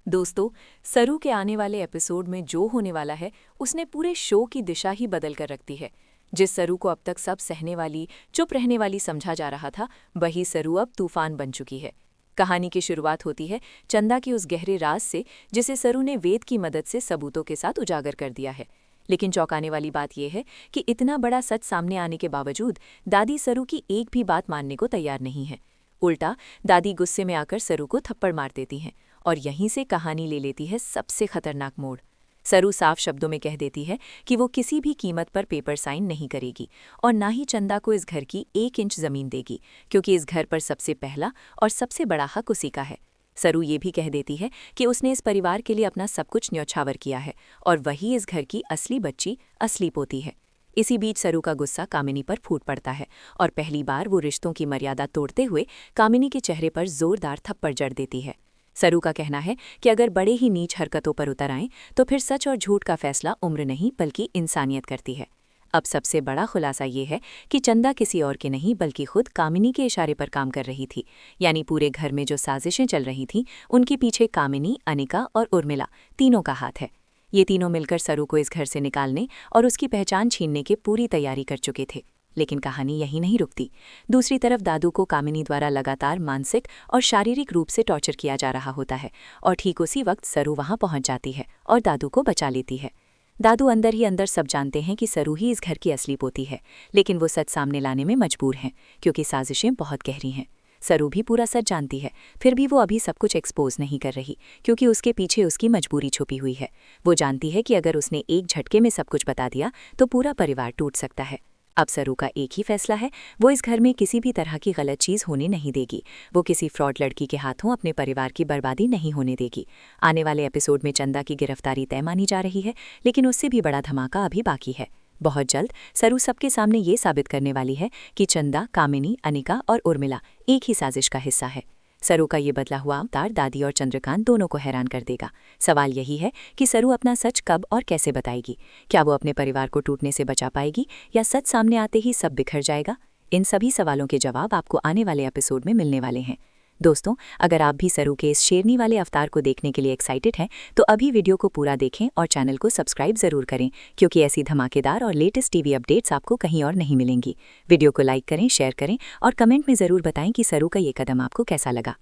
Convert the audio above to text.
दोस्तों, सरू के आने वाले एपिसोड में जो होने वाला है उसने पूरे शो की दिशा ही बदल कर रख दी है। जिस सरू को अब तक सब सहने वाली, चुप रहने वाली समझा जा रहा था, वही सरू अब तूफान बन चुकी है। कहानी की शुरुआत होती है चंदा के उस गहरे राज से जिसे सरू ने वेद की मदद से सबूतों के साथ उजागर कर दिया है। लेकिन चौंकाने वाली बात यह है कि इतना बड़ा सच सामने आने के बावजूद दादी सरू की एक भी बात मानने को तैयार नहीं है। उल्टा दादी गुस्से में आकर सरू को थप्पड़ मार देती हैं और यहीं से कहानी ले लेती है सबसे खतरनाक मोड़। सरू साफ शब्दों में कह देती है कि वो किसी भी कीमत पर पेपर साइन नहीं करेगी और ना ही चंदा को इस घर की 1 इंच जमीन देगी, क्योंकि इस घर पर सबसे पहला और सबसे बड़ा हक उसी का है। सरू ये भी कह देती है कि उसने इस परिवार के लिए अपना सब कुछ न्यौछावर किया है और वही इस घर की असली बच्ची, असली पोती है। इसी बीच सरू का गुस्सा कामिनी पर फूट पड़ता है और पहली बार वो रिश्तों की मर्यादा तोड़ते हुए कामिनी के चेहरे पर जोरदार थप्पड़ जड़ देती है। सरू का कहना है कि अगर बड़े ही नीच हरकतों पर उतर आएं तो फिर सच और झूठ का फैसला उम्र नहीं बल्कि इंसानियत करती है। अब सबसे बड़ा खुलासा ये है कि चंदा किसी और के नहीं बल्कि खुद कामिनी के इशारे पर काम कर रही थी। यानी पूरे घर में जो साजिशें चल रही थीं उनके पीछे कामिनी, अनिका और उर्मिला तीनों का हाथ है। ये तीनों मिलकर सरू को इस घर से निकालने और उसकी पहचान छीनने की पूरी तैयारी कर चुके थे। लेकिन कहानी यहीं नहीं रुकती। दूसरी तरफ दादू को कामिनी द्वारा लगातार मानसिक और शारीरिक रूप से टॉर्चर किया जा रहा होता है और ठीक उसी वक्त सरू वहां पहुंच जाती है और दादू को बचा लेती है। दादू अंदर ही अंदर सब जानते हैं कि सरू ही इस घर की असली पोती है, लेकिन वो सच सामने लाने में मजबूर हैं क्योंकि साजिशें बहुत गहरी हैं। सरू भी पूरा सच जानती है, फिर भी वो अभी सब कुछ एक्सपोज नहीं कर रही क्योंकि उसके पीछे उसकी मजबूरी छुपी हुई है। वो जानती है कि अगर उसने एक झटके में सब कुछ बता दिया तो पूरा परिवार टूट सकता है। अब सरू का एक ही फैसला है, वो इस घर में किसी भी तरह की गलत चीज़ होने नहीं देगी। वो किसी फ्रॉड लड़की के हाथों अपने परिवार की बर्बादी नहीं होने देगी। आने वाले एपिसोड में चंदा की गिरफ्तारी तय मानी जा रही है, लेकिन उससे भी बड़ा धमाका अभी बाकी है। बहुत जल्द सरू सबके सामने ये साबित करने वाली है कि चंदा, कामिनी, अनिका और उर्मिला एक ही साजिश का हिस्सा है। सरू का ये बदला हुआ अवतार दादी और चंद्रकांत दोनों को हैरान कर देगा। सवाल यही है कि सरू अपना सच कब और कैसे बताएगी। क्या वो अपने परिवार को टूटने से बचा पाएगी या सच सामने आते ही सब बिखर जाएगा? इन सभी सवालों के जवाब आपको आने वाले एपिसोड में मिलने वाले हैं। दोस्तों, अगर आप भी सरू के इस शेरनी वाले अवतार को देखने के लिए एक्साइटेड हैं तो अभी वीडियो को पूरा देखें और चैनल को सब्सक्राइब जरूर करें, क्योंकि ऐसी धमाकेदार और लेटेस्ट टीवी अपडेट्स आपको कहीं और नहीं मिलेंगी। वीडियो को लाइक करें, शेयर करें और कमेंट में ज़रूर बताएं कि सरू का ये कदम आपको कैसा लगा।